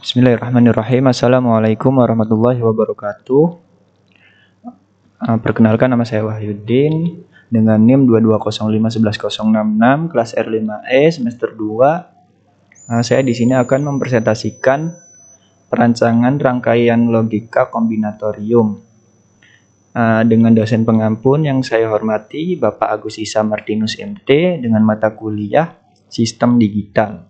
Bismillahirrahmanirrahim. Assalamualaikum warahmatullahi wabarakatuh. Perkenalkan, nama saya Wahyudin dengan NIM 220511066 kelas R5E semester 2. Saya di sini akan mempresentasikan perancangan rangkaian logika kombinatorium dengan dosen pengampun yang saya hormati Bapak Agus Isa Martinus MT dengan mata kuliah Sistem Digital.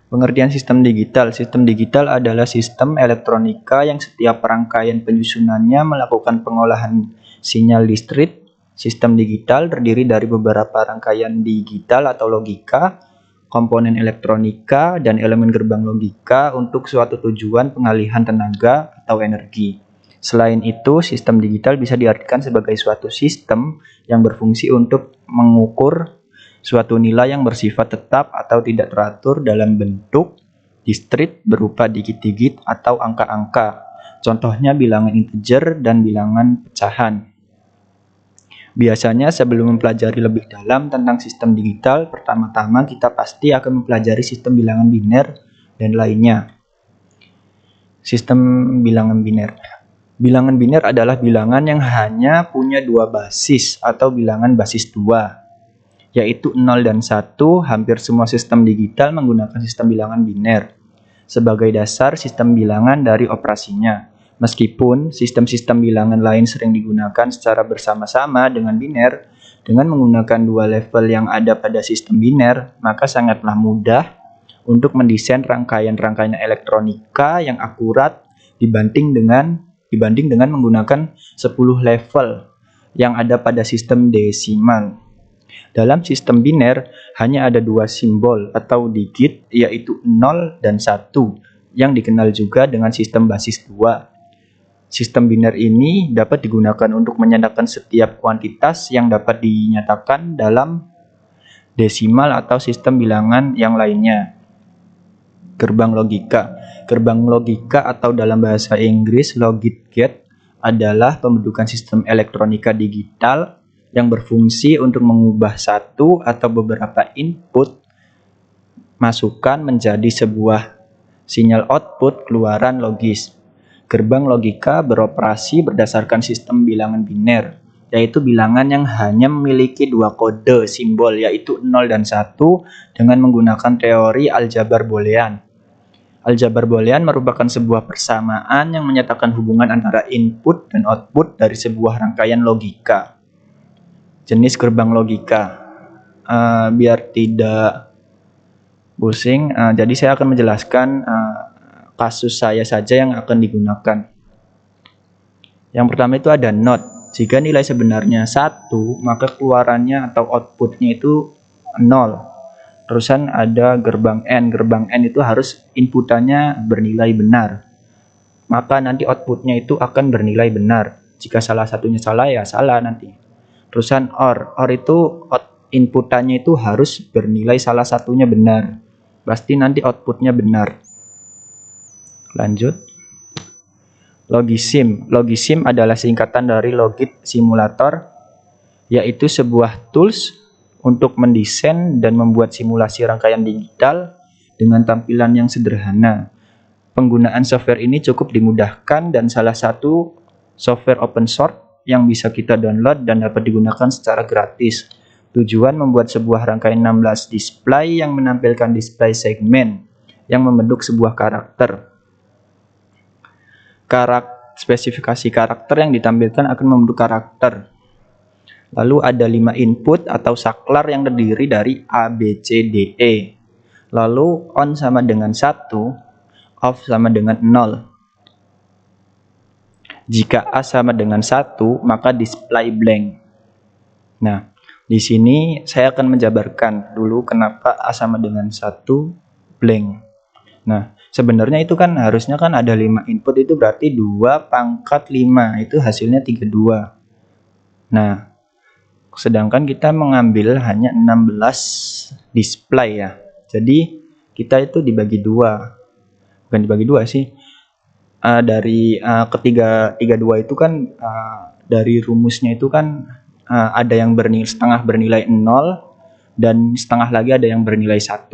Pengertian sistem digital. Sistem digital adalah sistem elektronika yang setiap rangkaian penyusunannya melakukan pengolahan sinyal listrik. Sistem digital terdiri dari beberapa rangkaian digital atau logika, komponen elektronika, dan elemen gerbang logika untuk suatu tujuan pengalihan tenaga atau energi. Selain itu, sistem digital bisa diartikan sebagai suatu sistem yang berfungsi untuk mengukur suatu nilai yang bersifat tetap atau tidak teratur dalam bentuk diskrit berupa digit-digit atau angka-angka. Contohnya bilangan integer dan bilangan pecahan. Biasanya sebelum mempelajari lebih dalam tentang sistem digital, pertama-tama kita pasti akan mempelajari sistem bilangan biner dan lainnya. Sistem bilangan biner. Bilangan biner adalah bilangan yang hanya punya dua basis atau bilangan basis 2. Yaitu 0 dan 1. Hampir semua sistem digital menggunakan sistem bilangan biner sebagai dasar sistem bilangan dari operasinya. Meskipun sistem-sistem bilangan lain sering digunakan secara bersama-sama dengan biner, dengan menggunakan dua level yang ada pada sistem biner, maka sangatlah mudah untuk mendesain rangkaian-rangkaian elektronika yang akurat dibanding dengan menggunakan 10 level yang ada pada sistem desimal. Dalam sistem biner, hanya ada dua simbol atau digit, yaitu 0 dan 1, yang dikenal juga dengan sistem basis 2. Sistem biner ini dapat digunakan untuk menyatakan setiap kuantitas yang dapat dinyatakan dalam desimal atau sistem bilangan yang lainnya. Gerbang logika. Gerbang logika atau dalam bahasa Inggris logic gate adalah pembentukan sistem elektronika digital yang berfungsi untuk mengubah satu atau beberapa input masukan menjadi sebuah sinyal output keluaran logis. Gerbang logika beroperasi berdasarkan sistem bilangan biner, yaitu bilangan yang hanya memiliki dua kode simbol, yaitu 0 dan 1, dengan menggunakan teori aljabar boolean. Aljabar boolean merupakan sebuah persamaan yang menyatakan hubungan antara input dan output dari sebuah rangkaian logika. Jenis gerbang logika, biar tidak pusing, jadi saya akan menjelaskan kasus saya saja yang akan digunakan. Yang pertama itu ada NOT. Jika nilai sebenarnya 1, maka keluarannya atau outputnya itu 0. Terusan ada gerbang N. Gerbang N itu harus inputannya bernilai benar, maka nanti outputnya itu akan bernilai benar. Jika salah satunya salah, ya salah nanti. Terusan OR. OR itu inputannya itu harus bernilai salah satunya benar, pasti nanti outputnya benar. Lanjut. Logisim. Logisim adalah singkatan dari logit simulator, yaitu sebuah tools untuk mendesain dan membuat simulasi rangkaian digital dengan tampilan yang sederhana. Penggunaan software ini cukup dimudahkan dan salah satu software open source yang bisa kita download dan dapat digunakan secara gratis. Tujuan membuat sebuah rangkaian 16 display yang menampilkan display segmen yang membentuk sebuah karakter. Spesifikasi karakter yang ditampilkan akan membentuk karakter. Lalu ada 5 input atau saklar yang terdiri dari A, B, C, D, E. Lalu on sama dengan 1, off sama dengan 0. Jika A sama dengan 1, maka display blank. Nah, di sini saya akan menjabarkan dulu kenapa A sama dengan 1 blank. Nah, sebenarnya itu kan harusnya kan ada 5 input, itu berarti 2 pangkat 5, itu hasilnya 32. Nah, sedangkan kita mengambil hanya 16 display ya. Jadi, kita itu dibagi 2. Bukan dibagi 2 sih. Dari ketiga 32 itu kan dari rumusnya itu kan ada yang setengah bernilai 0 dan setengah lagi ada yang bernilai 1.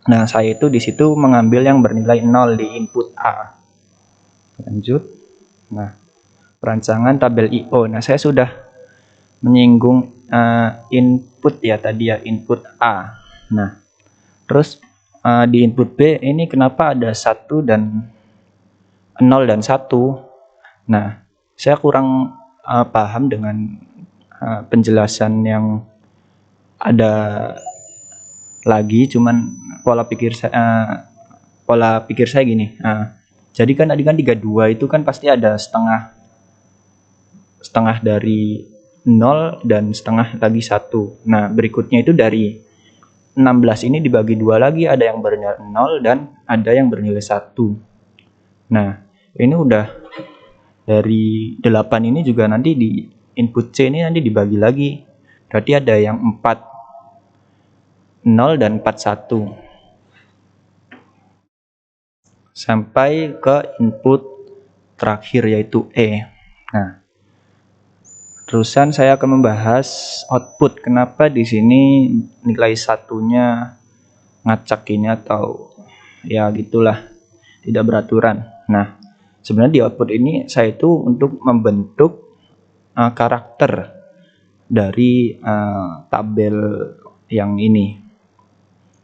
Nah, saya itu di situ mengambil yang bernilai 0 di input A. Lanjut. Nah, perancangan tabel I/O. Nah, saya sudah menyinggung input ya tadi ya, input A. Nah, terus di input B ini kenapa ada 1 dan 0 dan 1? Nah, saya kurang paham dengan penjelasan yang ada lagi, cuman pola pikir saya gini. Jadi kan tadi kan 32 itu kan pasti ada setengah dari 0 dan setengah lagi 1. Nah, berikutnya itu dari 16 ini dibagi 2 lagi, ada yang bernilai 0 dan ada yang bernilai 1. Nah, ini udah dari 8 ini juga nanti di input C ini nanti dibagi lagi. Berarti ada yang 4 0 dan 41 sampai ke input terakhir yaitu E. Nah, terusan saya akan membahas output. Kenapa di sini nilai satunya ngacak ini atau ya gitulah, tidak beraturan. Nah, sebenarnya di output ini saya itu untuk membentuk karakter dari tabel yang ini.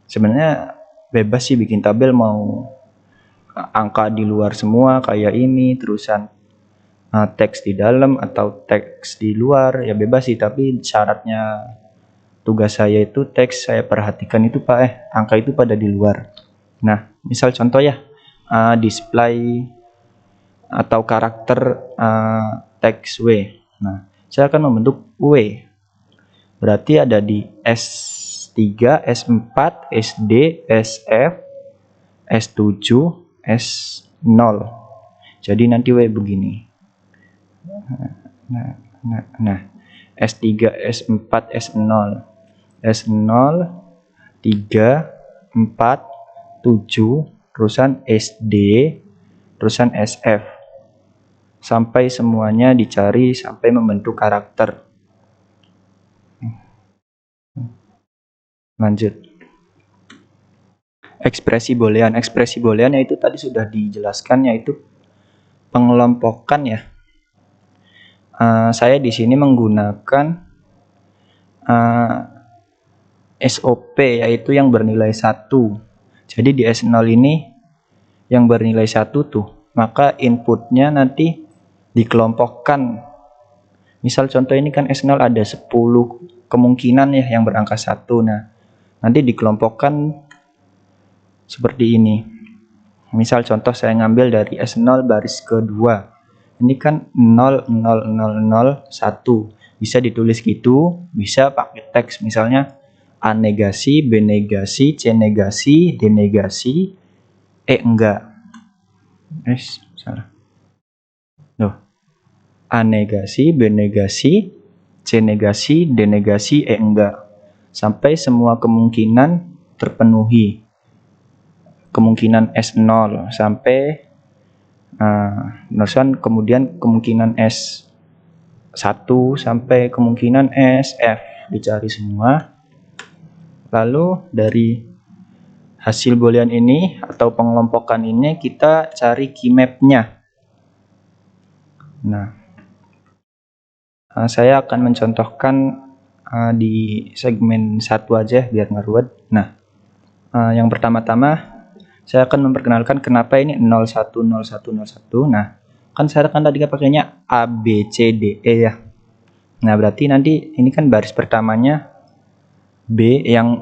Sebenarnya bebas sih bikin tabel, mau angka di luar semua kayak ini, terusan teks di dalam atau teks di luar, ya bebas sih. Tapi syaratnya tugas saya itu teks saya perhatikan itu angka itu pada di luar. Nah, misal contoh ya, display atau karakter teks W. Nah, saya akan membentuk W. Berarti ada di S3, S4, SD, SF, S7, S0. Jadi nanti W begini. Nah, S3, S4, S0. S0, 3, 4, 7, terusan SD, terusan SF. Sampai semuanya dicari sampai membentuk karakter. Lanjut. Ekspresi boolean. Ekspresi boolean yaitu tadi sudah dijelaskan, yaitu pengelompokan ya. Saya di sini menggunakan SOP yaitu yang bernilai 1. Jadi di S0 ini yang bernilai 1 tuh, maka inputnya nanti dikelompokkan. Misal contoh ini kan S0 ada 10 kemungkinan ya yang berangka 1. Nah, nanti dikelompokkan seperti ini. Misal contoh saya ngambil dari S0 baris kedua. Ini kan 0, 0, 0, 0, 1. Bisa ditulis gitu, bisa pakai teks misalnya A negasi, B negasi, C negasi, D negasi, E enggak. Salah. Loh. A negasi, B negasi, C negasi, D negasi, E enggak. Sampai semua kemungkinan terpenuhi. Kemungkinan S0 sampai kemudian kemungkinan S1 sampai kemungkinan SF dicari semua. Lalu dari hasil boolean ini atau pengelompokan ini kita cari key map-nya. Nah, saya akan mencontohkan di segmen 1 aja biar nggak ruwet. Nah, yang pertama-tama saya akan memperkenalkan kenapa ini 01, 01, 01. Nah, kan saya kan tadi pakainya A, B, C, D, E ya. Nah, berarti nanti ini kan baris pertamanya B yang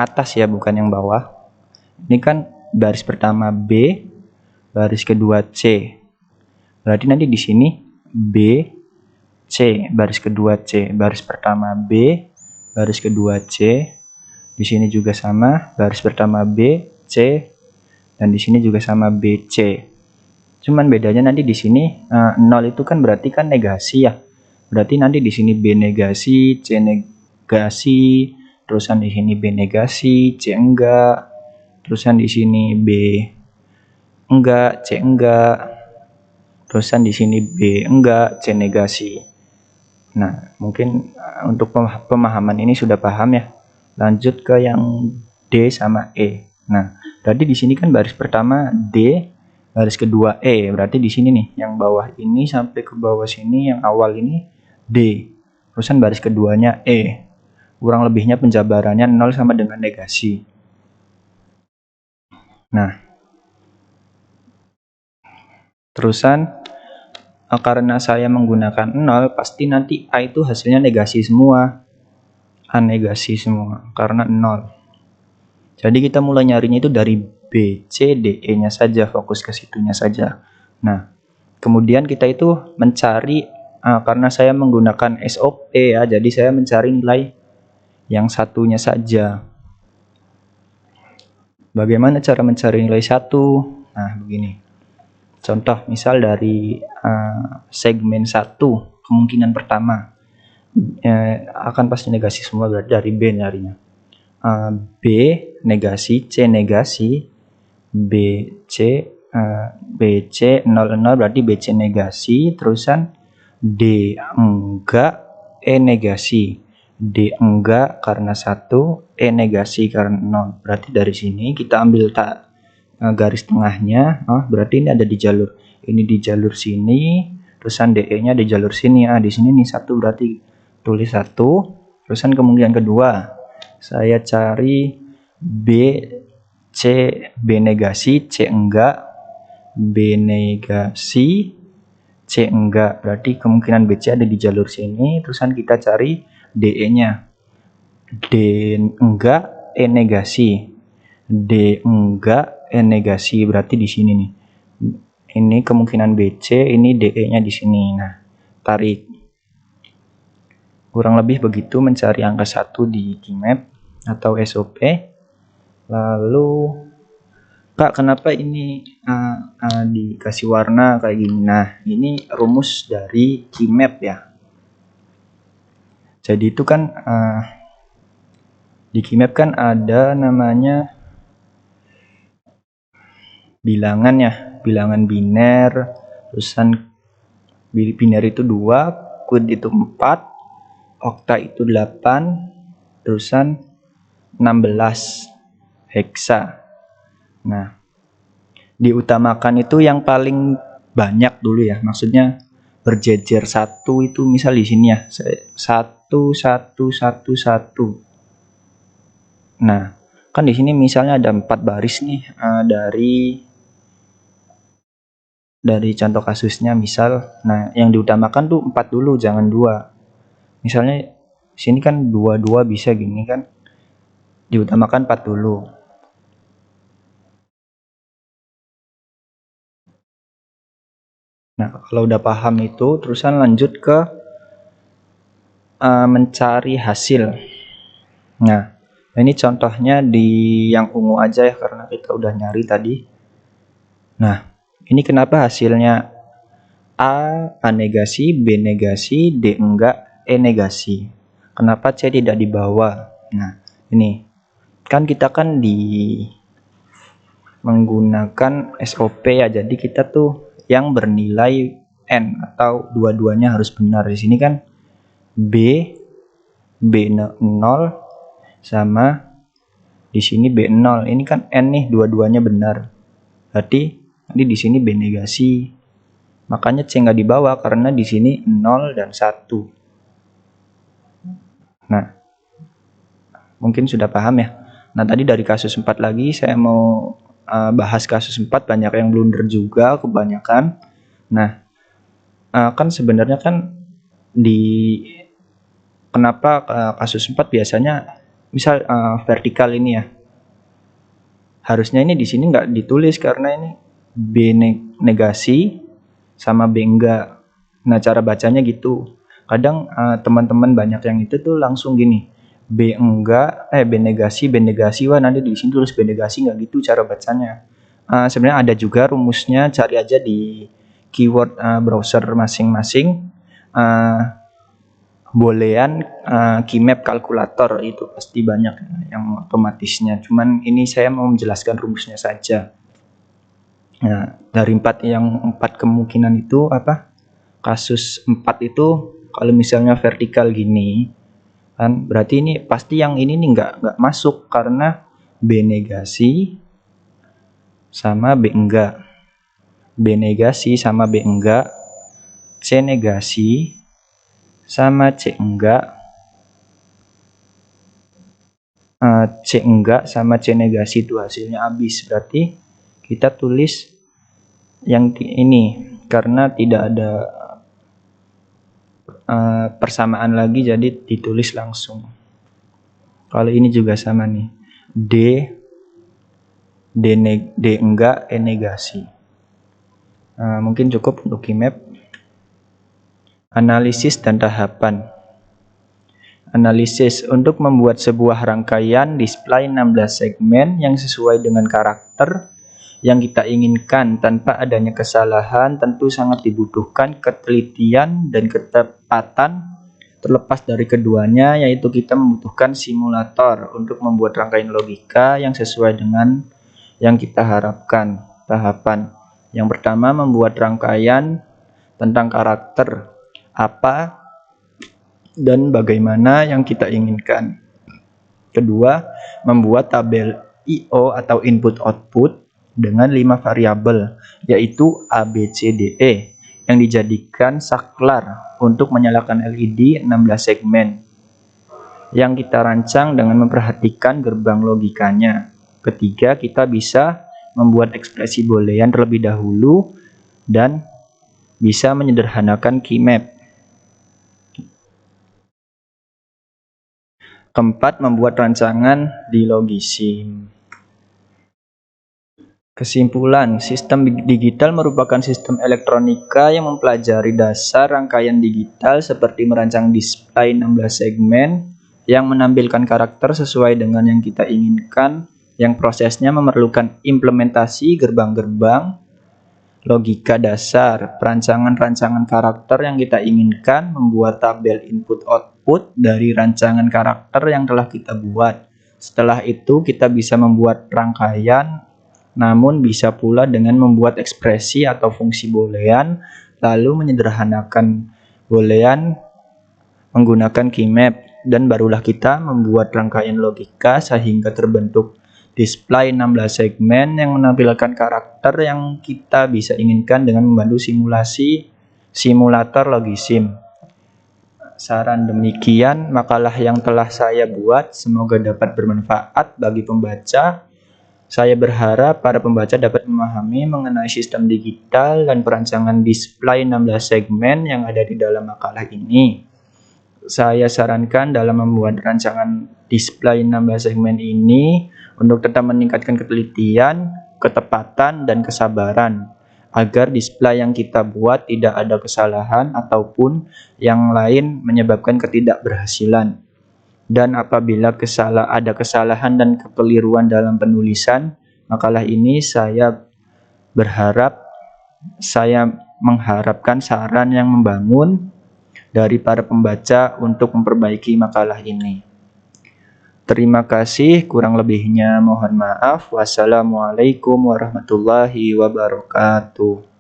atas ya, bukan yang bawah. Ini kan baris pertama B, baris kedua C. Berarti nanti di sini B, C, baris kedua C, baris pertama B, baris kedua C. Di sini juga sama, baris pertama B, C, dan di sini juga sama BC. Cuman bedanya nanti di sini 0 itu kan berarti kan negasi ya. Berarti nanti di sini B negasi, C negasi, terusan di sini B negasi, C enggak, terusan di sini B enggak, C enggak, terusan di sini B enggak, C negasi. Nah, mungkin untuk pemahaman ini sudah paham ya. Lanjut ke yang D sama E. Nah, berarti di sini kan baris pertama D, baris kedua E. Berarti di sini nih, yang bawah ini sampai ke bawah sini, yang awal ini D. Terusan baris keduanya E. Kurang lebihnya penjabarannya 0 sama dengan negasi. Nah, terusan karena saya menggunakan 0, pasti nanti A itu hasilnya negasi semua. A negasi semua, karena 0. Jadi kita mulai nyarinya itu dari B, C, D, E-nya saja, fokus ke situnya saja. Nah, kemudian kita itu mencari, karena saya menggunakan SOP ya, jadi saya mencari nilai yang satunya saja. Bagaimana cara mencari nilai satu? Nah, begini. Contoh misal dari segmen 1, kemungkinan pertama akan pasti negasi semua, berarti dari B nyarinya. B negasi, C negasi, BC 00 berarti BC negasi, terusan D enggak, E negasi. D enggak karena 1, E negasi karena 0. Berarti dari sini kita ambil garis tengahnya. Berarti ini ada di jalur ini, di jalur sini, terusan DE nya di jalur sini. Di sini nih 1, berarti tulis 1. Terusan kemungkinan kedua saya cari B, C, B negasi, C enggak, B negasi, C enggak. Berarti kemungkinan BC ada di jalur sini. Terusan kita cari DE nya. D enggak, E negasi. D enggak, E negasi, berarti di sini nih. Ini kemungkinan BC, ini DE-nya di sini. Nah, tarik. Kurang lebih begitu mencari angka 1 di Gmap atau SOP. Lalu, Kak, kenapa ini dikasih warna kayak gini? Nah, ini rumus dari Gmap ya. Jadi itu kan di Gmap kan ada namanya bilangan ya, bilangan biner, terusan biner itu 2, kud itu 4, okta itu 8, terusan 16 heksa. Nah, diutamakan itu yang paling banyak dulu ya, maksudnya berjejer 1 itu misal di sini ya, 1 1 1 1. Nah, kan di sini misalnya ada 4 baris nih, dari contoh kasusnya misal. Nah, yang diutamakan tuh 4 dulu, jangan 2. Misalnya sini kan 2 bisa gini kan, diutamakan 4 dulu. Nah, kalau udah paham itu, terusan lanjut ke mencari hasil. Nah, ini contohnya di yang ungu aja ya, karena kita udah nyari tadi. Nah, ini kenapa hasilnya A negasi, B negasi, D enggak, E negasi. Kenapa C tidak dibawa? Nah, ini kan kita kan menggunakan SOP ya, jadi kita tuh yang bernilai N atau dua-duanya harus benar. Di sini kan B0 sama di sini B0. Ini kan N nih, dua-duanya benar. Berarti nanti di sini B negasi. Makanya C nggak dibawa karena di sini 0 dan 1. Nah, mungkin sudah paham ya. Nah, tadi dari kasus 4 lagi saya mau bahas kasus 4, banyak yang blunder juga kebanyakan. Nah, kan sebenarnya kan kenapa kasus 4 biasanya misal vertikal ini ya. Harusnya ini di sini nggak ditulis karena ini B negasi sama B enggak. Nah, cara bacanya gitu. Kadang teman-teman banyak yang itu tuh langsung gini, B enggak, B negasi, wah nanti di sini tulis B negasi, nggak gitu cara bacanya. Sebenarnya ada juga rumusnya, cari aja di keyword browser masing-masing. Boolean Gmap kalkulator itu pasti banyak yang otomatisnya. Cuman ini saya mau menjelaskan rumusnya saja. Nah, dari 4 kemungkinan itu apa? Kasus 4 itu kalau misalnya vertikal gini kan berarti ini pasti yang ini nih nggak masuk karena B negasi sama B enggak. B negasi sama B enggak, C negasi sama C enggak, C enggak sama C negasi itu hasilnya habis. Berarti kita tulis yang ini karena tidak ada persamaan lagi, jadi ditulis langsung. Kalau ini juga sama nih, D enggak, E negasi. Mungkin cukup untuk KeyMap. Analisis dan tahapan. Analisis untuk membuat sebuah rangkaian display 16 segmen yang sesuai dengan karakter yang kita inginkan tanpa adanya kesalahan tentu sangat dibutuhkan ketelitian dan ketepatan. Terlepas dari keduanya, yaitu kita membutuhkan simulator untuk membuat rangkaian logika yang sesuai dengan yang kita harapkan. Tahapan yang pertama, membuat rangkaian tentang karakter apa dan bagaimana yang kita inginkan. Kedua, membuat tabel I/O atau input output dengan 5 variabel, yaitu A, B, C, D, E, yang dijadikan saklar untuk menyalakan LED 16 segmen, yang kita rancang dengan memperhatikan gerbang logikanya. Ketiga, kita bisa membuat ekspresi boolean terlebih dahulu dan bisa menyederhanakan KeyMap. Keempat, membuat rancangan di Logisim. Kesimpulan, sistem digital merupakan sistem elektronika yang mempelajari dasar rangkaian digital seperti merancang display 16 segmen yang menampilkan karakter sesuai dengan yang kita inginkan, yang prosesnya memerlukan implementasi gerbang-gerbang, logika dasar, perancangan-rancangan karakter yang kita inginkan, membuat tabel input-output dari rancangan karakter yang telah kita buat. Setelah itu kita bisa membuat rangkaian, namun bisa pula dengan membuat ekspresi atau fungsi boolean, lalu menyederhanakan boolean menggunakan KeyMap, dan barulah kita membuat rangkaian logika sehingga terbentuk display 16 segmen yang menampilkan karakter yang kita bisa inginkan dengan membantu simulator Logisim. Saran demikian makalah yang telah saya buat, semoga dapat bermanfaat bagi pembaca. Saya berharap para pembaca dapat memahami mengenai sistem digital dan perancangan display 16 segmen yang ada di dalam makalah ini. Saya sarankan dalam membuat rancangan display 16 segmen ini untuk tetap meningkatkan ketelitian, ketepatan, dan kesabaran agar display yang kita buat tidak ada kesalahan ataupun yang lain menyebabkan ketidakberhasilan. Dan apabila ada kesalahan dan kekeliruan dalam penulisan makalah ini, saya mengharapkan saran yang membangun dari para pembaca untuk memperbaiki makalah ini. Terima kasih, kurang lebihnya mohon maaf. Wassalamualaikum warahmatullahi wabarakatuh.